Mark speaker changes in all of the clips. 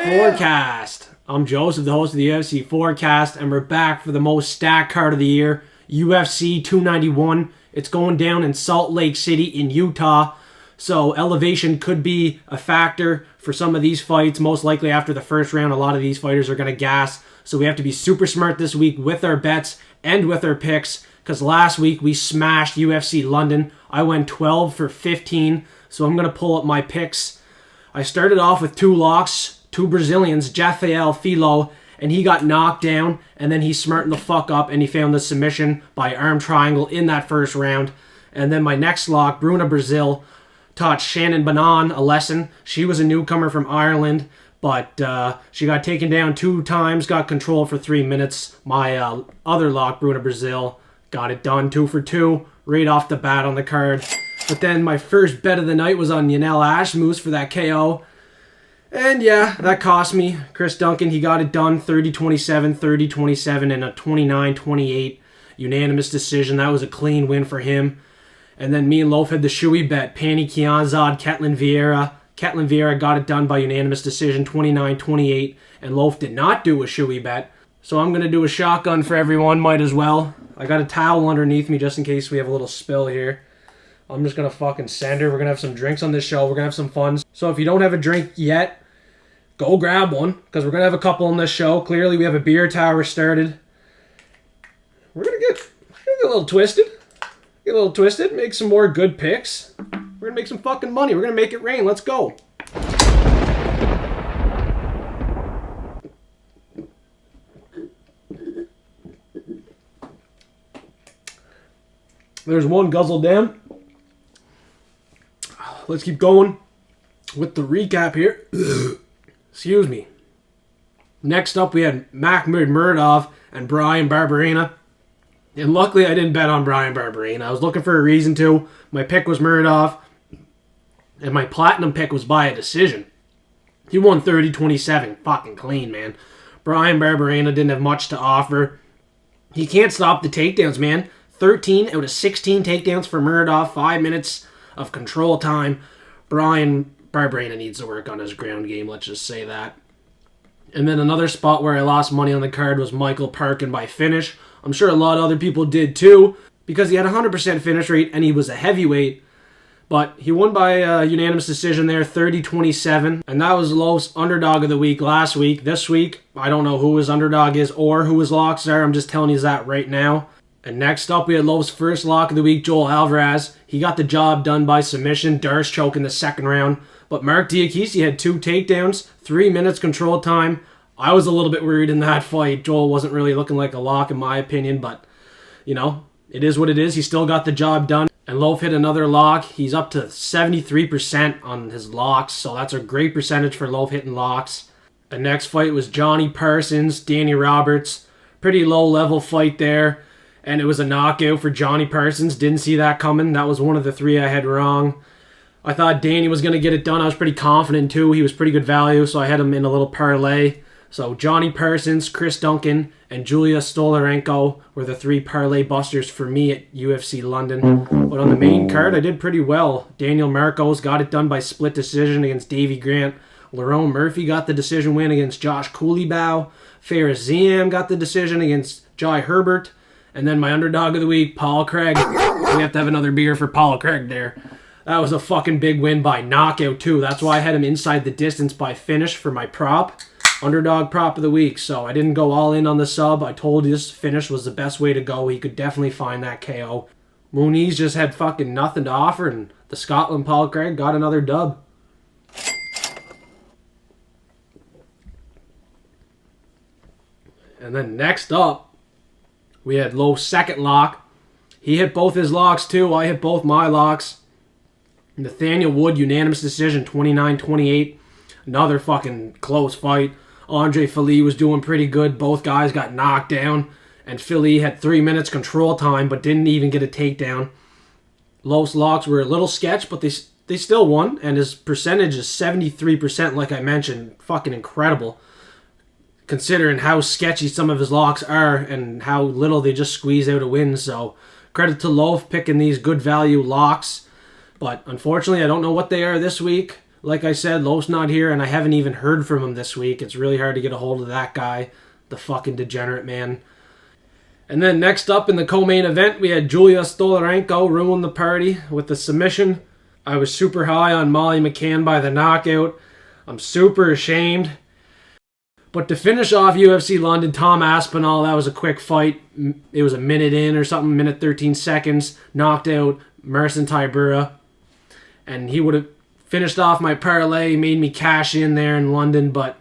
Speaker 1: Forecast. I'm Joseph, the host of the UFC Forecast, and we're back for the most stacked card of the year, UFC 291. It's going down in Salt Lake City in Utah, so elevation could be a factor for some of these fights. Most likely after the first round, a lot of these fighters are going to gas, so we have to be super smart this week with our bets and with our picks, because last week we smashed UFC London. I went 12 for 15, so I'm going to pull up my picks. I started off with two locks, two Brazilians, Gabriel, Filo, and he got knocked down, and then he smartened the fuck up, and he found the submission by arm triangle in that first round. And then my next lock, Bruna Brazil, taught Shannon Banan a lesson. She was a newcomer from Ireland, but she got taken down 2 times, got control for 3 minutes. My other lock, Bruna Brazil, got it done 2 for 2, right off the bat on the card. But then my first bet of the night was on Yanel Ashmoose for that KO. And yeah, that cost me. Chris Duncan, he got it done 30-27, 30-27, and a 29-28 unanimous decision. That was a clean win for him. And then me and Loaf had the shoey bet. Panny Kianzad, Ketlin Vieira. Ketlin Vieira got it done by unanimous decision, 29-28. And Loaf did not do a shoey bet. So I'm going to do a shotgun for everyone, might as well. I got a towel underneath me just in case we have a little spill here. I'm just going to fucking send her. We're going to have some drinks on this show. We're going to have some fun. So if you don't have a drink yet, go grab one, because we're going to have a couple on this show. Clearly, we have a beer tower started. We're going to get a little twisted. Get a little twisted. Make some more good picks. We're going to make some fucking money. We're going to make it rain. Let's go. There's one guzzled down. Let's keep going with the recap here. Excuse me. Next up, we had Makhmud Muradov and Bryan Barberena. And luckily, I didn't bet on Bryan Barberena. I was looking for a reason to. My pick was Muradov, and my platinum pick was by a decision. He won 30-27. Fucking clean, man. Bryan Barberena didn't have much to offer. He can't stop the takedowns, man. 13 out of 16 takedowns for Muradov. 5 minutes of control time. Bryan Barberena needs to work on his ground game, let's just say that. And then another spot where I lost money on the card was Michael Parkin by finish. I'm sure a lot of other people did too, because he had a 100% finish rate and he was a heavyweight. But he won by a unanimous decision there, 30-27. And that was the lowest underdog of the week last week. This week, I don't know who his underdog is or who his locks are. I'm just telling you that right now. And next up, we had Lowe's first lock of the week, Joel Alvarez. He got the job done by submission. Darrius choke in the second round. But Mark Diakisi had 2 takedowns, 3 minutes control time. I was a little bit worried in that fight. Joel wasn't really looking like a lock in my opinion, but, you know, it is what it is. He still got the job done. And Loaf hit another lock. He's up to 73% on his locks, so that's a great percentage for Loaf hitting locks. The next fight was Johnny Parsons, Danny Roberts. Pretty low-level fight there. And it was a knockout for Johnny Parsons. Didn't see that coming. That was one of the 3 I had wrong. I thought Danny was going to get it done. I was pretty confident too. He was pretty good value, so I had him in a little parlay. So Johnny Parsons, Chris Duncan, and Julia Stolarenko were the 3 parlay busters for me at UFC London. But on the main card, I did pretty well. Daniel Marcos got it done by split decision against Davey Grant. Lerone Murphy got the decision win against Josh Cooleybow. Faris Ziam got the decision against Jai Herbert. And then my underdog of the week, Paul Craig. We have to have another beer for Paul Craig there. That was a fucking big win by knockout too. That's why I had him inside the distance by finish for my prop. Underdog prop of the week. So I didn't go all in on the sub. I told you this finish was the best way to go. He could definitely find that KO. Muniz just had fucking nothing to offer, and the Scotland Paul Craig got another dub. And then next up, we had Lowe's second lock. He hit both his locks too. I hit both my locks. Nathaniel Wood, unanimous decision, 29-28. Another fucking close fight. Andre Fili was doing pretty good. Both guys got knocked down. And Fili had 3 minutes control time, but didn't even get a takedown. Lowe's locks were a little sketch, but they still won. And his percentage is 73%, like I mentioned. Fucking incredible. Considering how sketchy some of his locks are and how little they just squeeze out a win. So credit to Loaf picking these good value locks. But unfortunately, I don't know what they are this week. Like I said, Lowe's not here, and I haven't even heard from him this week. It's really hard to get a hold of that guy, the fucking degenerate man. And then next up in the co-main event, we had Julia Stolarenko ruin the party with the submission. I was super high on Molly McCann by the knockout. I'm super ashamed. But to finish off UFC London, Tom Aspinall, that was a quick fight. It was a minute in or something, minute 13 seconds. Knocked out Marcin Tybura. And he would have finished off my parlay, made me cash in there in London. But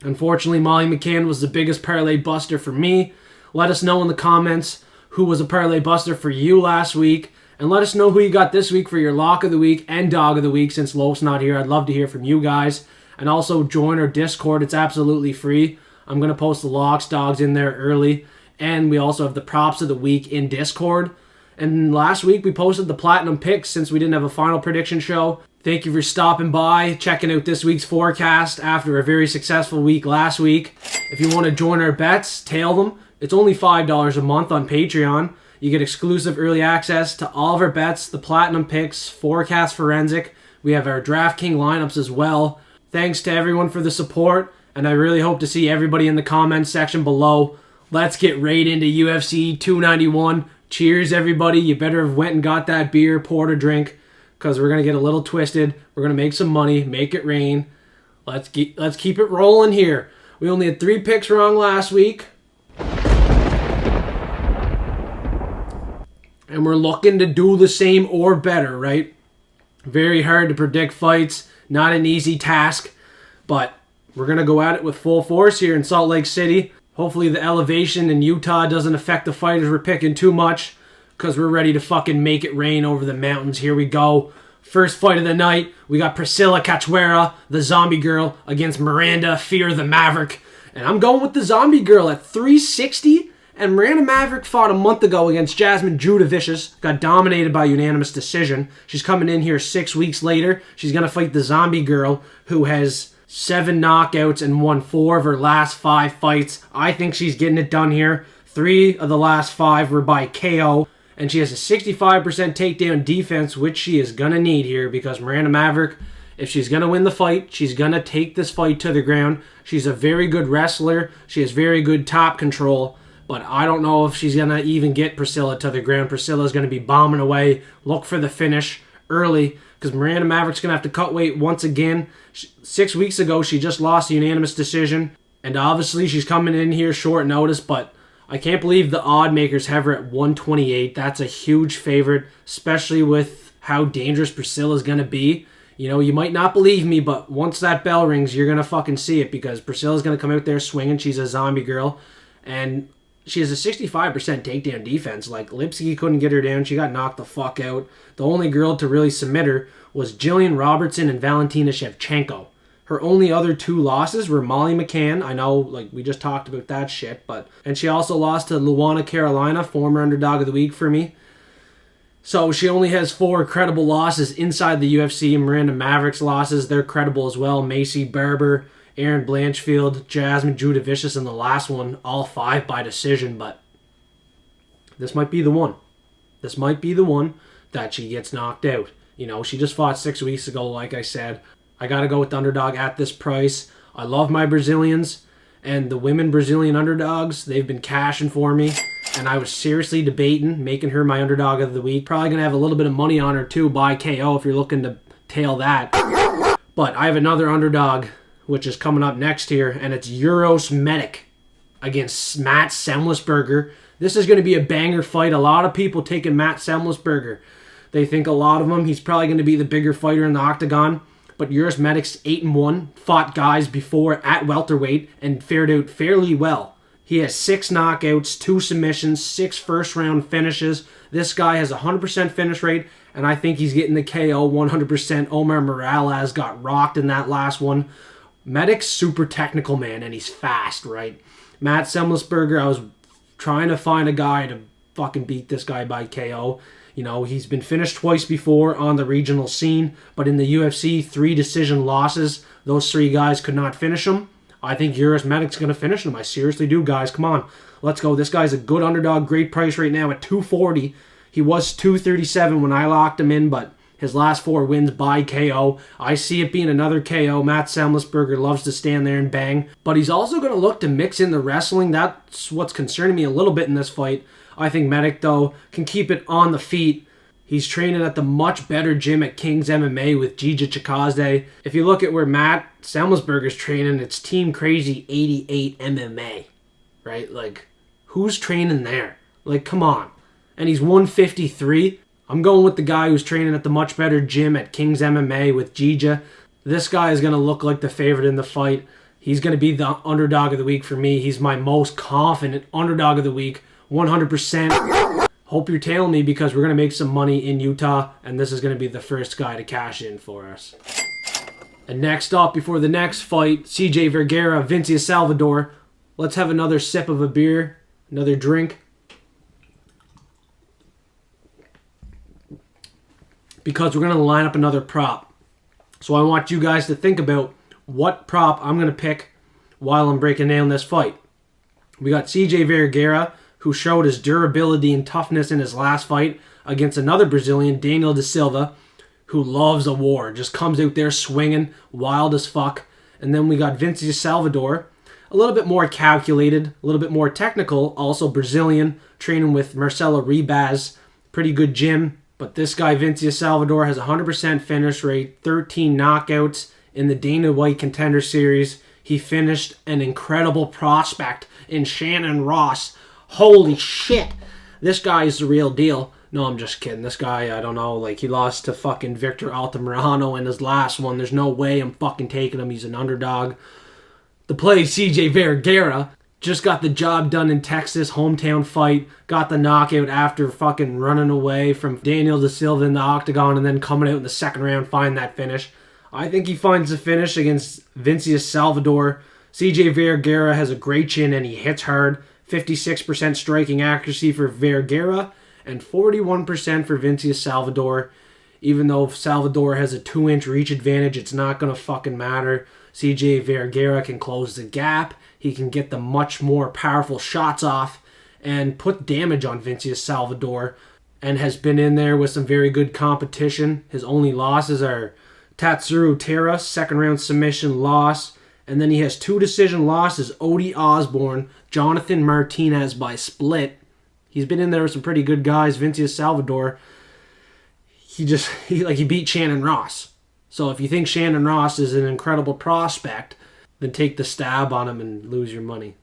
Speaker 1: unfortunately, Molly McCann was the biggest parlay buster for me. Let us know in the comments who was a parlay buster for you last week. And let us know who you got this week for your lock of the week and dog of the week since Lowe's not here. I'd love to hear from you guys. And also join our Discord. It's absolutely free. I'm going to post the locks, dogs in there early. And we also have the props of the week in Discord. And last week we posted the Platinum Picks since we didn't have a final prediction show. Thank you for stopping by, checking out this week's forecast after a very successful week last week. If you want to join our bets, tail them. It's only $5 a month on Patreon. You get exclusive early access to all of our bets, the Platinum Picks, Forecast Forensic. We have our DraftKings lineups as well. Thanks to everyone for the support, and I really hope to see everybody in the comments section below. Let's get right into UFC 291. Cheers, everybody. You better have went and got that beer, poured a drink, because we're going to get a little twisted. We're going to make some money, make it rain. Let's keep it rolling here. We only had 3 picks wrong last week. And we're looking to do the same or better, right? Very hard to predict fights. Not an easy task. But we're going to go at it with full force here in Salt Lake City. Hopefully the elevation in Utah doesn't affect the fighters we're picking too much. Because we're ready to fucking make it rain over the mountains. Here we go. First fight of the night. We got Priscilla Cachoeira, the zombie girl, against Miranda, Fear the Maverick. And I'm going with the zombie girl at 360. And Miranda Maverick fought a month ago against Jasmine Judavicius, got dominated by unanimous decision. She's coming in here 6 weeks later. She's going to fight the zombie girl who has 7 knockouts and won 4 of her last 5 fights. I think she's getting it done here. 3 of the last 5 were by KO. And she has a 65% takedown defense, which she is going to need here because Miranda Maverick, if she's going to win the fight, she's going to take this fight to the ground. She's a very good wrestler. She has very good top control. But I don't know if she's going to even get Priscilla to the ground. Priscilla's going to be bombing away. Look for the finish early because Miranda Maverick's going to have to cut weight once again. 6 weeks ago, she just lost a unanimous decision. And obviously, she's coming in here short notice. But I can't believe the odd makers have her at 128. That's a huge favorite, especially with how dangerous Priscilla's going to be. You know, you might not believe me, but once that bell rings, you're going to fucking see it because Priscilla's going to come out there swinging. She's a zombie girl. And she has a 65% takedown defense. Like, Lipsky couldn't get her down. She got knocked the fuck out. The only girl to really submit her was Jillian Robertson and Valentina Shevchenko. Her only other 2 losses were Molly McCann. I know, like, we just talked about that shit. And she also lost to Luana Carolina, former underdog of the week for me. So she only has 4 credible losses inside the UFC. Miranda Maverick's losses, they're credible as well. Macy Barber, Aaron Blanchfield, Jasmine Judavicius, and the last one, all 5 by decision. But this might be the one. This might be the one that she gets knocked out. You know, she just fought 6 weeks ago, like I said. I got to go with the underdog at this price. I love my Brazilians. And the women Brazilian underdogs, they've been cashing for me. And I was seriously debating making her my underdog of the week. Probably going to have a little bit of money on her too by KO if you're looking to tail that. But I have another underdog which is coming up next here, and it's Uros Medic against Matt Semelsberger. This is going to be a banger fight. A lot of people taking Matt Semelsberger. They think a lot of him. He's probably going to be the bigger fighter in the octagon. But Uros Medic's 8-1, fought guys before at welterweight, and fared out fairly well. He has 6 knockouts, 2 submissions, 6 first-round finishes. This guy has a 100% finish rate, and I think he's getting the KO 100%. Omar Morales got rocked in that last one. Medic's super technical, man, and he's fast, right? Matt Semelsberger, I was trying to find a guy to fucking beat this guy by KO. You know, he's been finished twice before on the regional scene, but in the UFC, 3 decision losses. Those 3 guys could not finish him. I think Uros Medic's going to finish him. I seriously do, guys. Come on. Let's go. This guy's a good underdog. Great price right now at $240. He was $237 when I locked him in, but His last 4 wins by KO. I see it being another KO. Matt Semelsberger loves to stand there and bang. But he's also going to look to mix in the wrestling. That's what's concerning me a little bit in this fight. I think Maverick, though, can keep it on the feet. He's training at the much better gym at King's MMA with Giles Chikadze. If you look at where Matt Semelsberger's training, it's Team Crazy 88 MMA. Right? Like, who's training there? Like, come on. And he's 153. I'm going with the guy who's training at the much better gym at King's MMA with Giles. This guy is going to look like the favorite in the fight. He's going to be the underdog of the week for me. He's my most confident underdog of the week. 100%. Hope you're tailing me because we're going to make some money in Utah. And this is going to be the first guy to cash in for us. And next up, before the next fight, CJ Vergara, Vinicius Salvador. Let's have another sip of a beer. Another drink. Because we're going to line up another prop. So I want you guys to think about what prop I'm going to pick while I'm breaking down this fight. We got CJ Vergara, who showed his durability and toughness in his last fight against another Brazilian, Daniel da Silva, who loves a war. Just comes out there swinging, wild as fuck. And then we got Vinicius Salvador, a little bit more calculated, a little bit more technical, also Brazilian, training with Marcelo Ribas. Pretty good gym. But this guy, Vinicius Salvador, has a 100% finish rate, 13 knockouts in the Dana White Contender Series. He finished an incredible prospect in Shannon Ross. Holy shit. This guy is the real deal. No, I'm just kidding. This guy, I don't know, like, he lost to fucking Victor Altamirano in his last one. There's no way I'm fucking taking him. He's an underdog. The play, CJ Vergara. Just got the job done in Texas, hometown fight. Got the knockout after fucking running away from Daniel da Silva in the octagon and then coming out in the second round, find that finish. I think he finds the finish against Vinicius Salvador. CJ Vergara has a great chin and he hits hard. 56% striking accuracy for Vergara and 41% for Vinicius Salvador. Even though Salvador has a 2-inch reach advantage, it's not going to fucking matter. CJ Vergara can close the gap. He can get the much more powerful shots off and put damage on Vinicius Salvador, and has been in there with some very good competition. His only losses are Tatsuro Terra, 2nd round submission loss, and then he has 2 decision losses, Odie Osborne, Jonathan Martinez by split. He's been in there with some pretty good guys. Vinicius Salvador, he beat Shannon Ross. So if you think Shannon Ross is an incredible prospect, then take the stab on him and lose your money.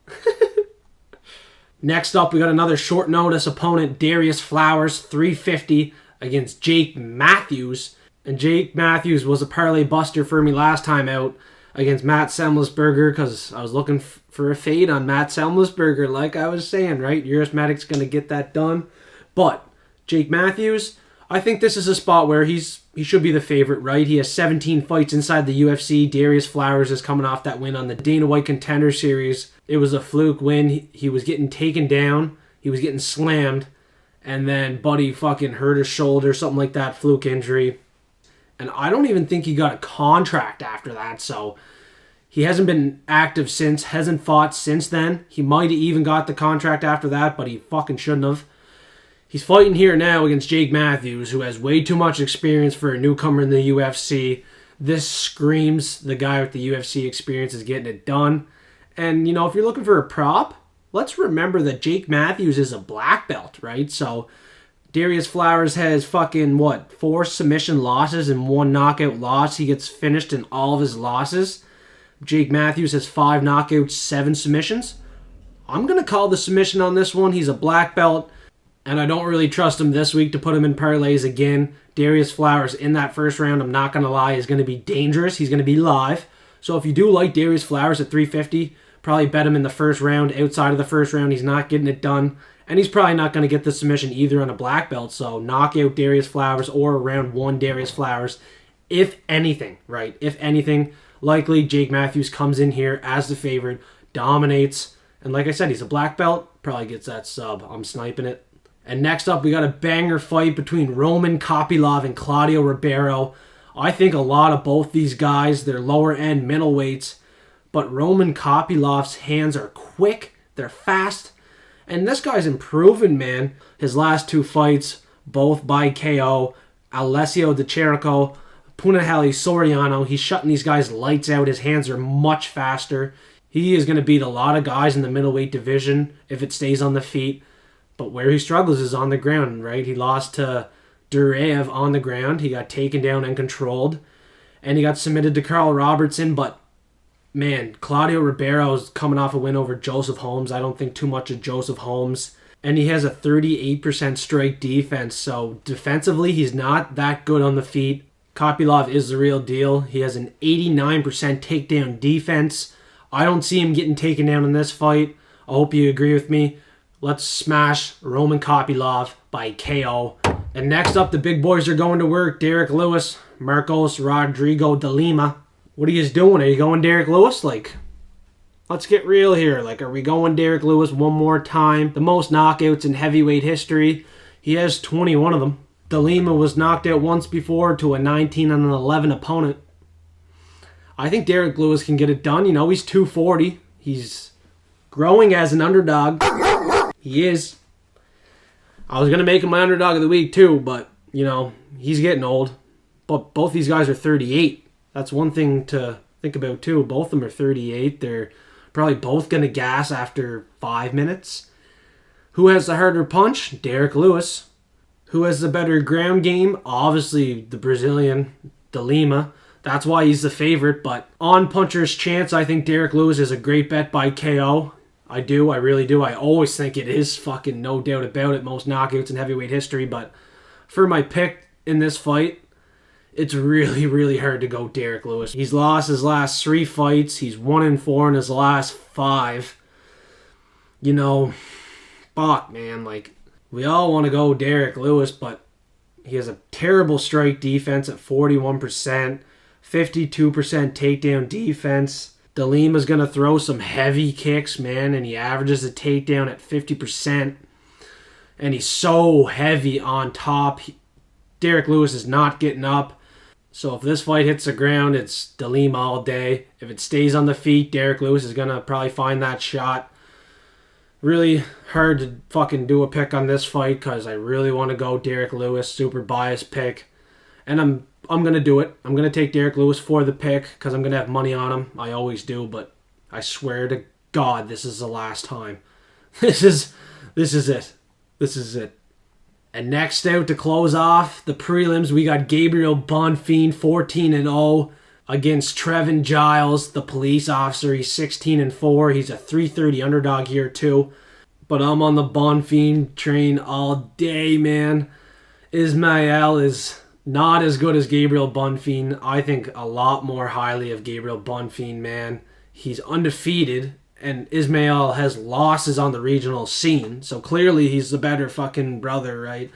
Speaker 1: Next up, we got another short notice opponent, Darrius Flowers, 350 against Jake Matthews. And Jake Matthews was a parlay buster for me last time out against Matt Semelsberger because I was looking for a fade on Matt Semelsberger, like I was saying, right? Uros Madic's going to get that done. But Jake Matthews, I think this is a spot where he should be the favorite, right? He has 17 fights inside the UFC. Darrius Flowers is coming off that win on the Dana White Contender Series. It was a fluke win. He was getting taken down. He was getting slammed. And then Buddy fucking hurt his shoulder, something like that, fluke injury. And I don't even think he got a contract after that, so he hasn't been active since, hasn't fought since then. He might have even got the contract after that, but he fucking shouldn't have. He's fighting here now against Jake Matthews, who has way too much experience for a newcomer in the UFC. This screams the guy with the UFC experience is getting it done. And, you know, if you're looking for a prop, let's remember that Jake Matthews is a black belt, right? So Darrius Flowers has fucking, 4 submission losses and 1 knockout loss. He gets finished in all of his losses. Jake Matthews has 5 knockouts, 7 submissions. I'm going to call the submission on this one. He's a black belt. And I don't really trust him this week to put him in parlays again. Darrius Flowers in that first round, I'm not going to lie, is going to be dangerous. He's going to be live. So if you do like Darrius Flowers at 350, probably bet him in the first round. Outside of the first round, he's not getting it done. And he's probably not going to get the submission either on a black belt. So knock out Darrius Flowers or round 1 Darrius Flowers. If anything, right? If anything, likely Jake Matthews comes in here as the favorite, dominates. And like I said, he's a black belt. Probably gets that sub. I'm sniping it. And next up, we got a banger fight between Roman Kopylov and Claudio Ribeiro. I think a lot of both these guys, they're lower-end middleweights. But Roman Kopylov's hands are quick, they're fast. And this guy's improving, man. His last 2 fights, both by KO. Alessio Di Chirico, Punahele Soriano. He's shutting these guys lights out. His hands are much faster. He is going to beat a lot of guys in the middleweight division if it stays on the feet. But where he struggles is on the ground, right? He lost to Duraev on the ground. He got taken down and controlled. And he got submitted to Carl Robertson. But, man, Claudio Ribeiro is coming off a win over Joseph Holmes. I don't think too much of Joseph Holmes. And he has a 38% strike defense. So, defensively, he's not that good on the feet. Kopylov is the real deal. He has an 89% takedown defense. I don't see him getting taken down in this fight. I hope you agree with me. Let's smash Roman Kopylov by KO. And next up, the big boys are going to work. Derrick Lewis, Marcos Rodrigo de Lima. What are you doing? Are you going Derrick Lewis? Let's get real here. Are we going Derrick Lewis one more time? The most knockouts in heavyweight history. He has 21 of them. De Lima was knocked out once before to a 19-11 opponent. I think Derrick Lewis can get it done. He's 240. He's growing as an underdog. He is. I was going to make him my underdog of the week too, but, he's getting old. But both these guys are 38. That's one thing to think about too. Both of them are 38. They're probably both going to gas after 5 minutes. Who has the harder punch? Derrick Lewis. Who has the better ground game? Obviously, the Brazilian, De Lima. That's why he's the favorite, but on puncher's chance, I think Derrick Lewis is a great bet by KO. I do, I really do. I always think it is, fucking no doubt about it, most knockouts in heavyweight history, but for my pick in this fight, it's really, really hard to go Derrick Lewis. He's lost his last 3 fights. He's 1-4 in his last 5. Fuck, man. We all want to go Derrick Lewis, but he has a terrible strike defense at 41%. 52% takedown defense. De Lima's going to throw some heavy kicks, man, and he averages a takedown at 50%. And he's so heavy on top. Derrick Lewis is not getting up. So if this fight hits the ground, it's De Lima all day. If it stays on the feet, Derrick Lewis is going to probably find that shot. Really hard to fucking do a pick on this fight because I really want to go Derrick Lewis. Super biased pick. And I'm going to do it. I'm going to take Derrick Lewis for the pick because I'm going to have money on him. I always do, but I swear to God, this is the last time. This is it. This is it. And next out to close off the prelims, we got Gabriel Bonfim, 14-0 against Trevin Giles, the police officer. He's 16-4. He's a 330 underdog here too. But I'm on the Bonfim train all day, man. Ismael is not as good as Gabriel Bonfim. I think a lot more highly of Gabriel Bonfim, man. He's undefeated, and Ismael has losses on the regional scene. So clearly he's the better fucking brother, right?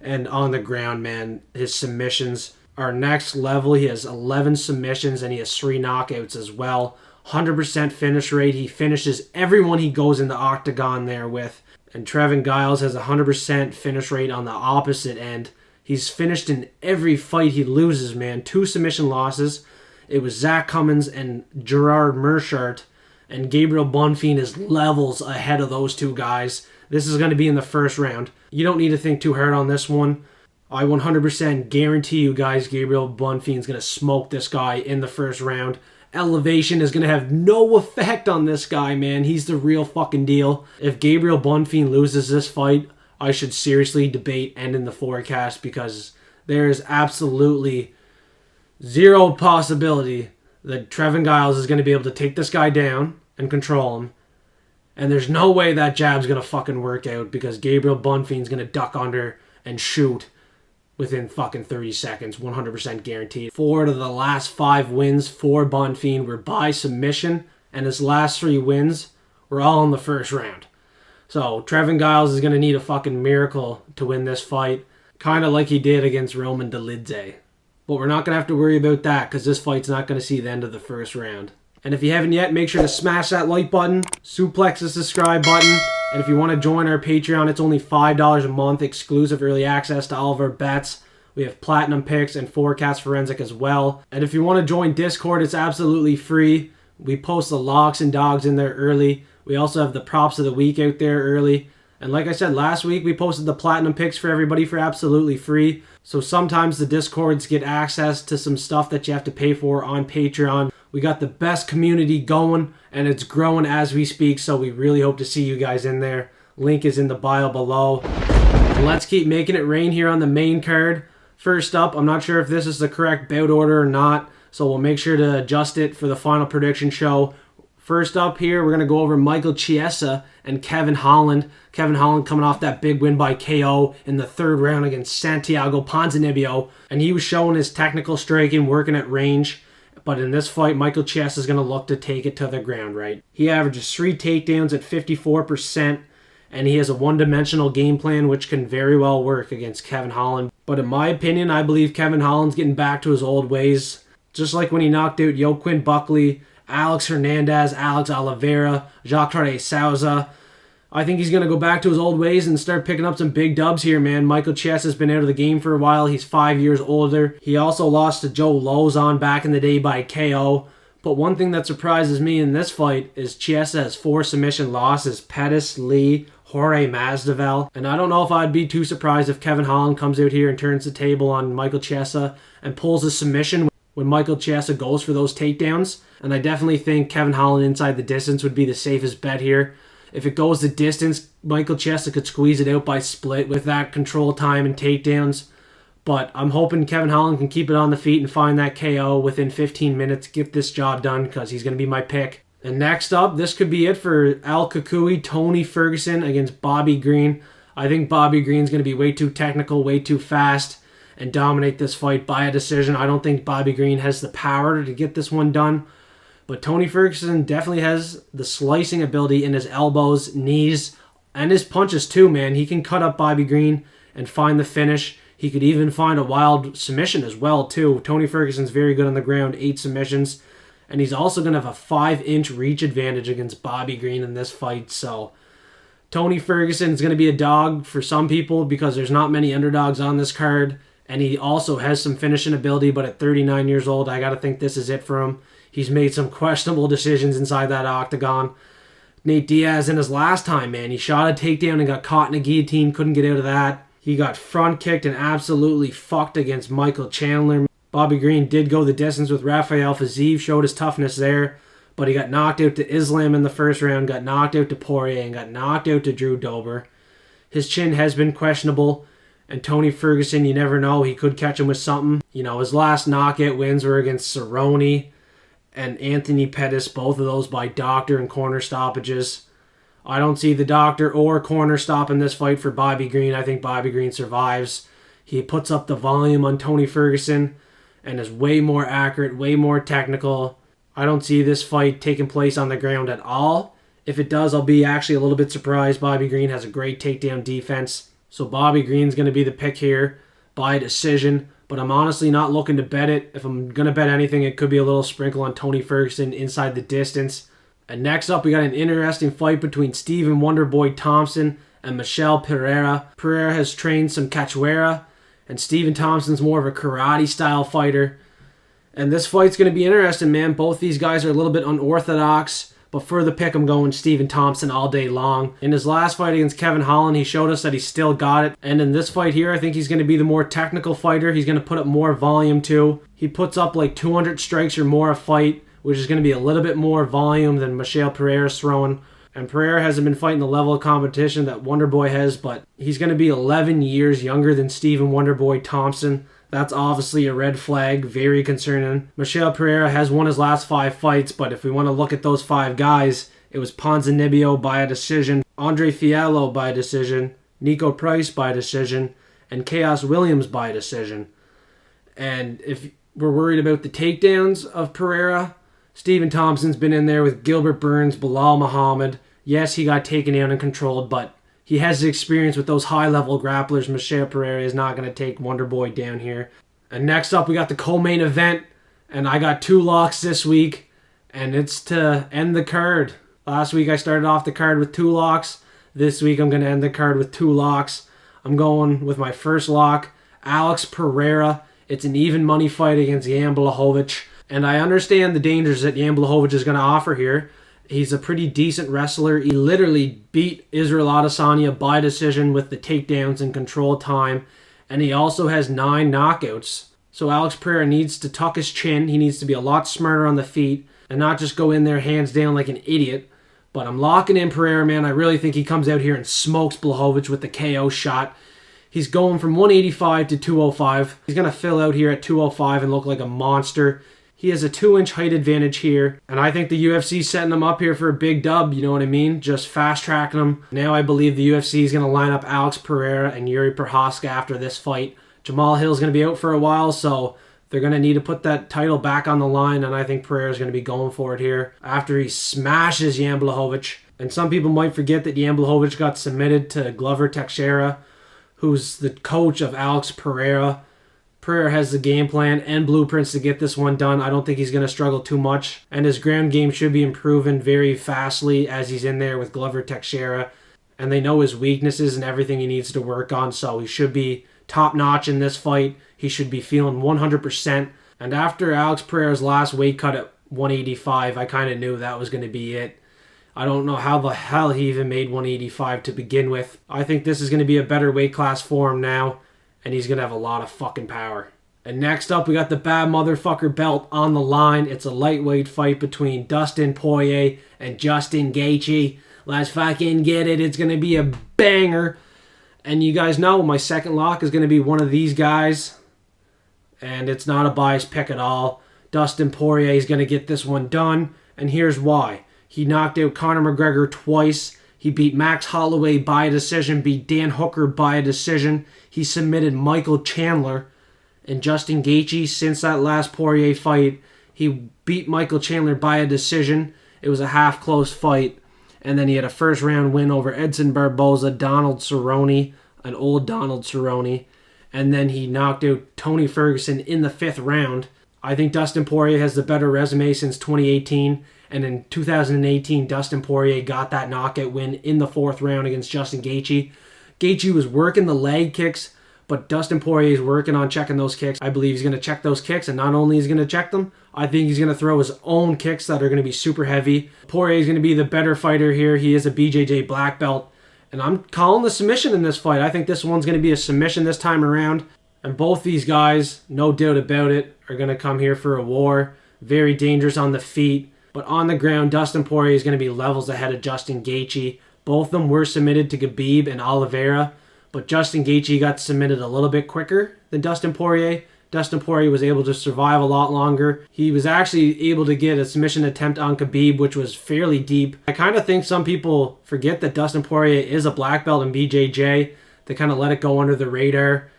Speaker 1: And on the ground, man, his submissions are next level. He has 11 submissions, and he has 3 knockouts as well. 100% finish rate. He finishes everyone he goes in the octagon there with. And Trevin Giles has 100% finish rate on the opposite end. He's finished in every fight he loses, man. 2 submission losses. It was Zach Cummins and Gerard Merchart. And Gabriel Bonfim is levels ahead of those 2 guys. This is going to be in the first round. You don't need to think too hard on this one. I 100% guarantee you guys Gabriel Bonfim is going to smoke this guy in the first round. Elevation is going to have no effect on this guy, man. He's the real fucking deal. If Gabriel Bonfim loses this fight, I should seriously debate ending the forecast because there is absolutely zero possibility that Trevin Giles is going to be able to take this guy down and control him. And there's no way that jab's going to fucking work out because Gabriel Bonfim is going to duck under and shoot within fucking 30 seconds, 100% guaranteed. 4 out of the last 5 wins for Bonfim were by submission, and his last 3 wins were all in the first round. So Trevin Giles is going to need a fucking miracle to win this fight, kind of like he did against Roman Dolidze. But we're not going to have to worry about that because this fight's not going to see the end of the first round. And if you haven't yet, make sure to smash that like button, suplex the subscribe button, and if you want to join our Patreon, it's only $5 a month, exclusive early access to all of our bets. We have platinum picks and forecast forensic as well. And if you want to join Discord, it's absolutely free. We post the locks and dogs in there early. We also have the props of the week out there early. And like I said last week, we posted the platinum picks for everybody for absolutely free. So sometimes the Discords get access to some stuff that you have to pay for on Patreon. We got the best community going, and it's growing as we speak, so we really hope to see you guys in there. Link is in the bio below. And let's keep making it rain here on the main card. First up, I'm not sure if this is the correct bout order or not, so we'll make sure to adjust it for the final prediction show. First up here, we're going to go over Michael Chiesa and Kevin Holland. Kevin Holland coming off that big win by KO in the third round against Santiago Ponzinibbio. And he was showing his technical striking, working at range. But in this fight, Michael Chiesa is going to look to take it to the ground, right? He averages 3 takedowns at 54%. And he has a one-dimensional game plan, which can very well work against Kevin Holland. But in my opinion, I believe Kevin Holland's getting back to his old ways. Just like when he knocked out Joaquin Buckley, Alex Hernandez, Alex Oliveira, Jacare Souza. I think he's going to go back to his old ways and start picking up some big dubs here, man. Michael Chiesa has been out of the game for a while. He's 5 years older. He also lost to Joe Lozon back in the day by KO. But one thing that surprises me in this fight is Chiesa has 4 submission losses. Pettis, Lee, Jorge Masvidal. And I don't know if I'd be too surprised if Kevin Holland comes out here and turns the table on Michael Chiesa and pulls a submission when Michael Chiesa goes for those takedowns. And I definitely think Kevin Holland inside the distance would be the safest bet here. If it goes the distance, Michael Chiesa could squeeze it out by split with that control time and takedowns. But I'm hoping Kevin Holland can keep it on the feet and find that KO within 15 minutes, get this job done, because he's going to be my pick. And next up, this could be it for Al Kukui, Tony Ferguson against Bobby Green. I think Bobby Green's going to be way too technical, way too fast, and dominate this fight by a decision. I don't think Bobby Green has the power to get this one done. But Tony Ferguson definitely has the slicing ability in his elbows, knees, and his punches too, man. He can cut up Bobby Green and find the finish. He could even find a wild submission as well, too. Tony Ferguson's very good on the ground, 8 submissions. And he's also going to have a 5-inch reach advantage against Bobby Green in this fight. So Tony Ferguson is going to be a dog for some people because there's not many underdogs on this card. And he also has some finishing ability, but at 39 years old, I got to think this is it for him. He's made some questionable decisions inside that octagon. Nate Diaz in his last time, man, he shot a takedown and got caught in a guillotine, couldn't get out of that. He got front kicked and absolutely fucked against Michael Chandler. Bobby Green did go the distance with Rafael Fiziev, showed his toughness there, but he got knocked out to Islam in the first round, got knocked out to Poirier, and got knocked out to Drew Dober. His chin has been questionable, and Tony Ferguson, you never know, he could catch him with something. You know, his last knockout wins were against Cerrone and Anthony Pettis, both of those by doctor and corner stoppages. I don't see the doctor or corner stop in this fight for Bobby Green. I think Bobby Green survives. He puts up the volume on Tony Ferguson and is way more accurate, way more technical. I don't see this fight taking place on the ground at all. If it does, I'll be actually a little bit surprised. Bobby Green has a great takedown defense. So Bobby Green's going to be the pick here by decision. But I'm honestly not looking to bet it. If I'm going to bet anything, it could be a little sprinkle on Tony Ferguson inside the distance. And next up, we got an interesting fight between Stephen Wonderboy Thompson and Michel Pereira. Pereira has trained some Cachoeira, and Stephen Thompson's more of a karate-style fighter. And this fight's going to be interesting, man. Both these guys are a little bit unorthodox. But for the pick, I'm going Stephen Thompson all day long. In his last fight against Kevin Holland, he showed us that he still got it. And in this fight here, I think he's going to be the more technical fighter. He's going to put up more volume too. He puts up like 200 strikes or more a fight, which is going to be a little bit more volume than Michel Pereira's throwing. And Pereira hasn't been fighting the level of competition that Wonderboy has, but he's going to be 11 years younger than Stephen Wonderboy Thompson. That's obviously a red flag, very concerning. Michel Pereira has won his last 5 fights, but if we want to look at those 5 guys, it was Ponzinibbio by a decision, Andre Fiallo by a decision, Nico Price by a decision, and Chaos Williams by a decision. And if we're worried about the takedowns of Pereira, Stephen Thompson's been in there with Gilbert Burns, Bilal Muhammad. Yes, he got taken down and controlled, but he has the experience with those high-level grapplers. Michel Pereira is not going to take Wonderboy down here. And next up, we got the co-main event. And I got 2 locks this week. And it's to end the card. Last week, I started off the card with 2 locks. This week, I'm going to end the card with 2 locks. I'm going with my first lock, Alex Pereira. It's an even money fight against Jan Blachowicz. And I understand the dangers that Jan Blachowicz is going to offer here. He's a pretty decent wrestler. He literally beat Israel Adesanya by decision with the takedowns and control time. and he also has 9 knockouts. So Alex Pereira needs to tuck his chin. He needs to be a lot smarter on the feet and not just go in there hands down like an idiot. But I'm locking in Pereira, man. I really think he comes out here and smokes Blachowicz with the KO shot. He's going from 185 to 205. He's going to fill out here at 205 and look like a monster. He has a 2-inch height advantage here. And I think the UFC's setting him up here for a big dub, you know what I mean? Just fast-tracking him. Now I believe the UFC is going to line up Alex Pereira and Yuri Prochazka after this fight. Jamal Hill's going to be out for a while, so they're going to need to put that title back on the line, and I think Pereira's going to be going for it here after he smashes Jan Blachowicz. And some people might forget that Jan Blachowicz got submitted to Glover Teixeira, who's the coach of Alex Pereira. Pereira has the game plan and blueprints to get this one done. I don't think he's going to struggle too much. And his ground game should be improving very fastly as he's in there with Glover Teixeira. And they know his weaknesses and everything he needs to work on, so he should be top-notch in this fight. He should be feeling 100%. And after Alex Pereira's last weight cut at 185, I kind of knew that was going to be it. I don't know how the hell he even made 185 to begin with. I think this is going to be a better weight class for him now, and he's going to have a lot of fucking power. And next up, we got the bad motherfucker belt on the line. It's a lightweight fight between Dustin Poirier and Justin Gaethje. Let's fucking get it. It's going to be a banger. And you guys know my second lock is going to be one of these guys. And it's not a biased pick at all. Dustin Poirier is going to get this one done. And here's why. He knocked out Conor McGregor twice. He beat Max Holloway by a decision. Beat Dan Hooker by a decision. He submitted Michael Chandler. And Justin Gaethje, since that last Poirier fight, he beat Michael Chandler by a decision. It was a half-close fight. And then he had a first-round win over Edson Barboza, Donald Cerrone, an old Donald Cerrone. And then he knocked out Tony Ferguson in the 5th round. I think Dustin Poirier has the better resume since 2018. And in 2018, Dustin Poirier got that knockout win in the 4th round against Justin Gaethje. Gaethje was working the leg kicks, but Dustin Poirier is working on checking those kicks. I believe he's going to check those kicks, and not only is he going to check them, I think he's going to throw his own kicks that are going to be super heavy. Poirier is going to be the better fighter here. He is a BJJ black belt, and I'm calling the submission in this fight. I think this one's going to be a submission this time around, and both these guys, no doubt about it, are going to come here for a war. Very dangerous on the feet, but on the ground, Dustin Poirier is going to be levels ahead of Justin Gaethje. Both of them were submitted to Khabib and Oliveira, but Justin Gaethje got submitted a little bit quicker than Dustin Poirier. Dustin Poirier was able to survive a lot longer. He was actually able to get a submission attempt on Khabib, which was fairly deep. I kind of think some people forget that Dustin Poirier is a black belt in BJJ. They kind of let it go under the radar.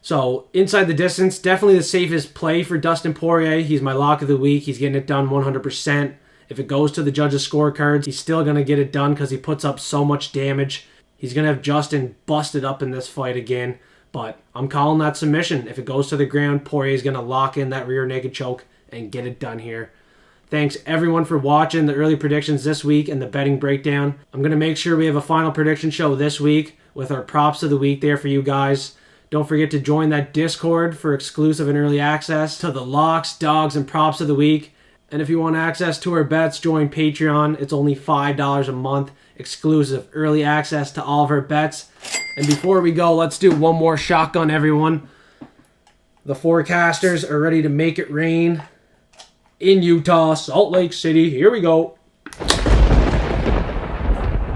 Speaker 1: So, inside the distance, definitely the safest play for Dustin Poirier. He's my lock of the week. He's getting it done 100%. If it goes to the judges' scorecards, he's still going to get it done because he puts up so much damage. He's going to have Justin busted up in this fight again. But I'm calling that submission. If it goes to the ground, Poirier is going to lock in that rear naked choke and get it done here. Thanks everyone for watching the early predictions this week and the betting breakdown. I'm going to make sure we have a final prediction show this week with our props of the week there for you guys. Don't forget to join that Discord for exclusive and early access to the locks, dogs, and props of the week. And if you want access to our bets, join Patreon. It's only $5 a month. Exclusive early access to all of our bets. And before we go, let's do one more shotgun, everyone. The forecasters are ready to make it rain in Utah, Salt Lake City. Here we go.